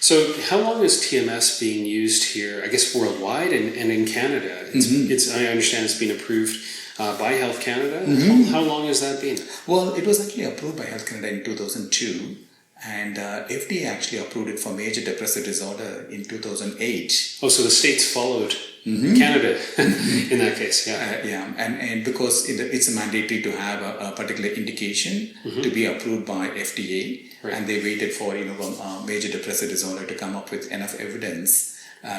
So how long is TMS being used here, I guess worldwide and in Canada? I understand it's been approved by Health Canada. How long has that been? Well, it was actually approved by Health Canada in 2002, and FDA actually approved it for major depressive disorder in 2008. Oh, so the states followed Canada in that case, yeah. And because it's mandatory to have a particular indication to be approved by FDA, and they waited for major depressive disorder to come up with enough evidence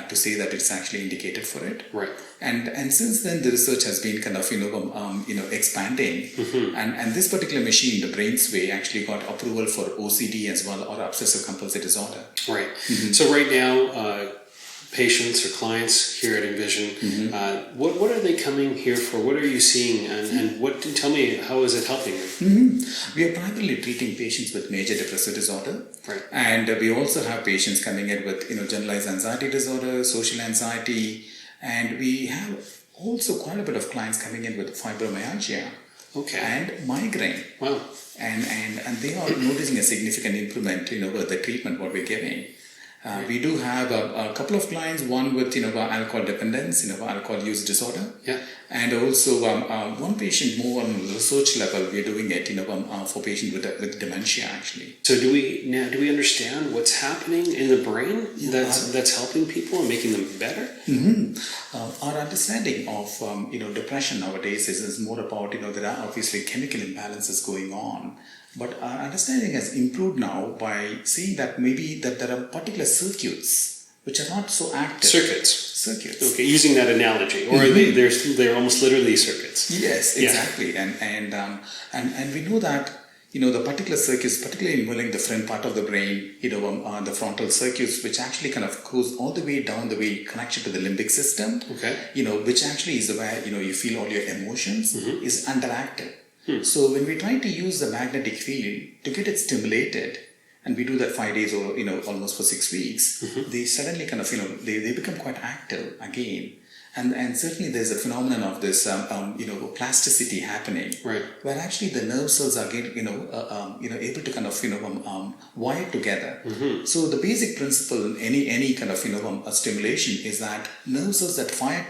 to say that it's actually indicated for it. Right. And since then the research has been kind of expanding, and this particular machine, the BrainsWay, actually got approval for OCD as well, or obsessive compulsive disorder. Right. So right now, patients or clients here at Envision, what are they coming here for? What are you seeing, and tell me, how is it helping them? We are primarily treating patients with major depressive disorder, right. And we also have patients coming in with generalized anxiety disorder, social anxiety, and we have also quite a bit of clients coming in with fibromyalgia, and migraine. Wow. And they are noticing a significant improvement with the treatment what we're giving. We do have a couple of clients, one with alcohol dependence, alcohol use disorder, and also one patient more on the research level. We're doing it for patients with dementia actually. So do we understand what's happening in the brain that's helping people and making them better? Our understanding of depression nowadays is more about there are obviously chemical imbalances going on. But our understanding has improved now by seeing that maybe that there are particular circuits which are not so active. Circuits. Okay, using that analogy, or they're almost literally circuits. Yes, exactly. And we know that the particular circuits, particularly involving the front part of the brain, the frontal circuits, which actually kind of goes all the way down the way connection to the limbic system. Which actually is where you feel all your emotions, is underactive. So when we try to use the magnetic field to get it stimulated, and we do that 5 days or almost for 6 weeks, they suddenly kind of they become quite active again. And certainly there's a phenomenon of this plasticity happening, right, where actually the nerve cells are getting able to kind of wire together. So the basic principle in any kind of stimulation is that nerve cells that wire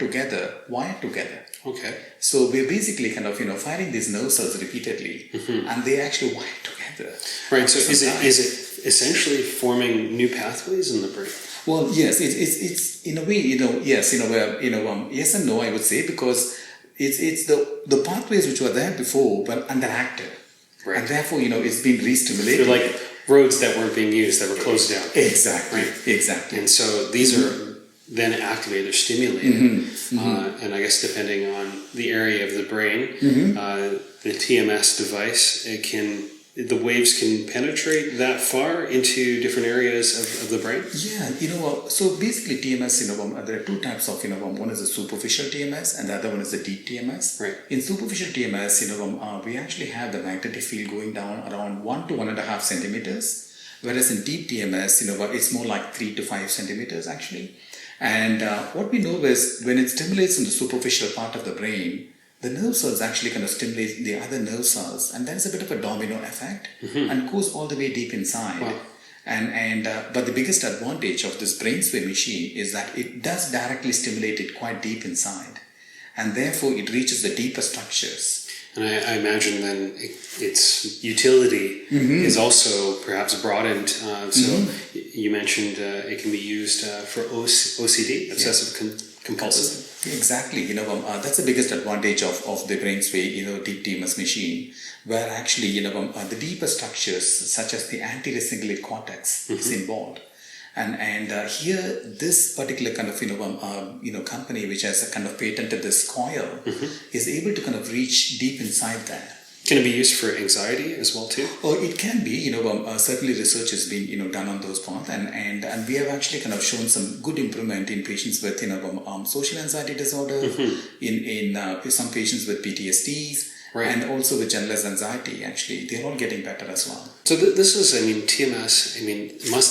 together. Okay. So we're basically kind of firing these nerve cells repeatedly, and they actually wire together. Right. So is it essentially forming new pathways in the brain? Well, yes, it's in a way, yes, yes and no, I would say, because it's the pathways which were there before were underactive, right, and therefore it's been re-stimulated. They're like roads that weren't being used, that were closed down. Exactly, right? Exactly. And so these are then activated or stimulated, and I guess depending on the area of the brain, the TMS device, the waves can penetrate that far into different areas of the brain? Yeah, so basically TMS, there are two types of, one is the superficial TMS and the other one is the deep TMS. Right. In superficial TMS, we actually have the magnetic field going down around 1 to 1.5 centimeters, whereas in deep TMS, it's more like 3 to 5 centimeters actually. And what we know is when it stimulates in the superficial part of the brain, the nerve cells actually kind of stimulate the other nerve cells, and there's a bit of a domino effect, and goes all the way deep inside. Wow. But the biggest advantage of this BrainsWay machine is that it does directly stimulate it quite deep inside, and therefore it reaches the deeper structures. And I imagine then its utility is also perhaps broadened. So you mentioned it can be used for OCD, obsessive compulsive. Exactly. That's the biggest advantage of the BrainsWay, deep TMS machine, where actually, the deeper structures such as the anterior cingulate cortex is involved. And here, this particular kind of, company which has kind of patented this coil is able to kind of reach deep inside there. Can it be used for anxiety as well too? Oh, it can be. Certainly research has been done on those parts, and we have actually kind of shown some good improvement in patients with social anxiety disorder, in some patients with PTSDs. Right. And also with generalized anxiety, actually, they're all getting better as well. So this is, TMS,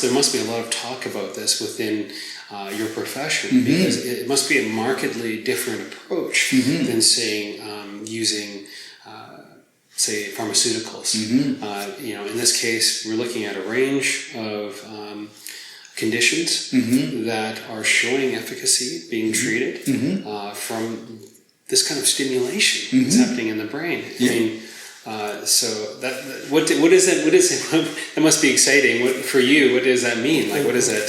there must be a lot of talk about this within your profession, because it must be a markedly different approach than saying using, say, pharmaceuticals. In this case, we're looking at a range of conditions that are showing efficacy being treated from this kind of stimulation that's happening in the brain. I mean, so that what is it? That must be exciting. For you? What does that mean? Like, what is that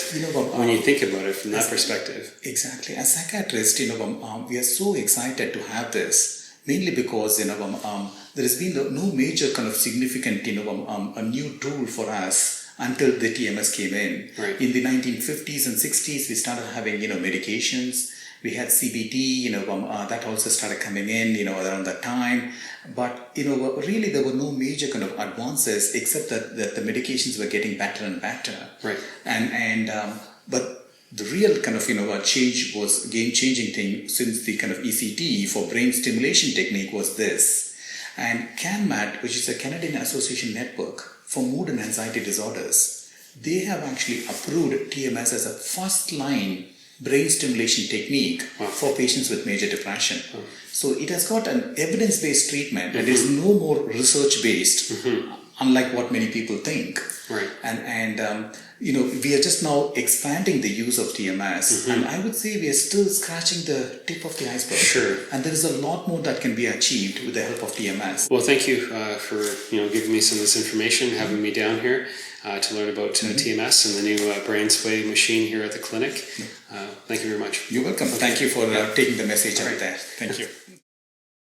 when you think about it from that perspective? Exactly. As psychiatrists, we are so excited to have this, mainly because there has been no major kind of significant a new tool for us until the TMS came in. Right. In the 1950s and 60s, we started having medications. We had CBT, that also started coming in, around that time. But, really there were no major kind of advances except that the medications were getting better and better. Right. But the real kind of, change was game-changing thing since the kind of ECT for brain stimulation technique was this. And CanMat, which is a Canadian Association Network for Mood and Anxiety Disorders, they have actually approved TMS as a first-line brain stimulation technique for patients with major depression. So it has got an evidence-based treatment and is no more research-based, unlike what many people think. Right. And we are just now expanding the use of TMS, and I would say we are still scratching the tip of the iceberg. Sure. And there is a lot more that can be achieved with the help of TMS. Well, thank you for giving me some of this information, having me down here to learn about TMS and the new BrainsWay machine here at the clinic. Thank you very much. You're welcome. Thank you for taking the message out there. Thank you.